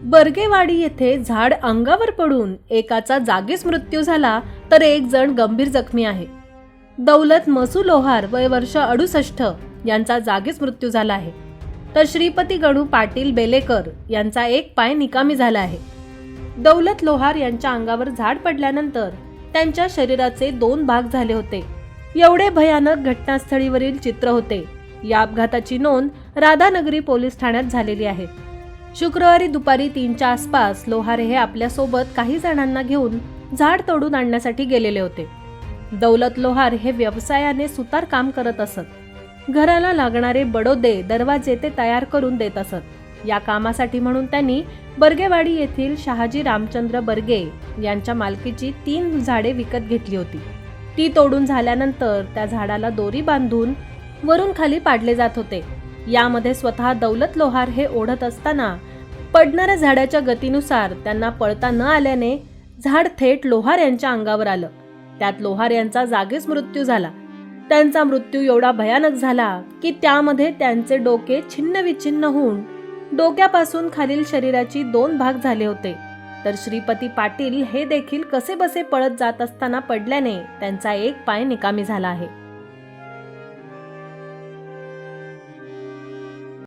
बर्गेवाडी येथे झाड अंगावर पडून एकाचा जागीच मृत्यू झाला तर एक जण गंभीर जखमी आहे. दौलत मसू लोहार वय वर्ष 68 यांचा जागीच मृत्यू झाला आहे. तर श्रीपती गणू पाटील बेलेकर यांचा एक पाय निकामी झाला आहे. दौलत लोहार यांच्या अंगावर झाड पडल्यानंतर त्यांच्या शरीराचे 2 भाग झाले होते. एवढे भयानक घटनास्थळीवरील चित्र होते. या अपघाताची नोंद राधानगरी पोलीस ठाण्यात झालेली आहे. शुक्रवारी दुपारी 3च्या आसपास लोहार हे आपल्यासोबत काही जणांना घेऊन झाड तोडून आणण्यासाठी गेलेले होते. दौलत लोहार हे व्यवसायाने सुतार काम करत असत. घराला लागणारे बडोदे दरवाजे ते तयार करून देत असत. या कामासाठी म्हणून त्यांनी बर्गेवाडी येथील शहाजी रामचंद्र बर्गे यांच्या मालकीची 3 झाडे विकत घेतली होती. ती तोडून झाल्यानंतर त्या झाडाला दोरी बांधून वरून खाली पाडले जात होते. यामध्ये स्वतः दौलत लोहार हे ओढत असताना पडणाऱ्या झाडाच्या गतीनुसार त्यांना पळता न आल्याने झाड थेट लोहार यांच्या अंगावर आलं. त्यात लोहार यांचा जागीच मृत्यू झाला. त्यांचा मृत्यू एवढा भयानक झाला की त्यामध्ये त्यांचे डोके छिन्नविच्छिन्न होऊन डोक्यापासून खालील शरीराची 2 भाग झाले होते. तर श्रीपती पाटील हे देखील कसेबसे पळत जात असताना पडल्याने त्यांचा एक पाय निकामी झाला आहे.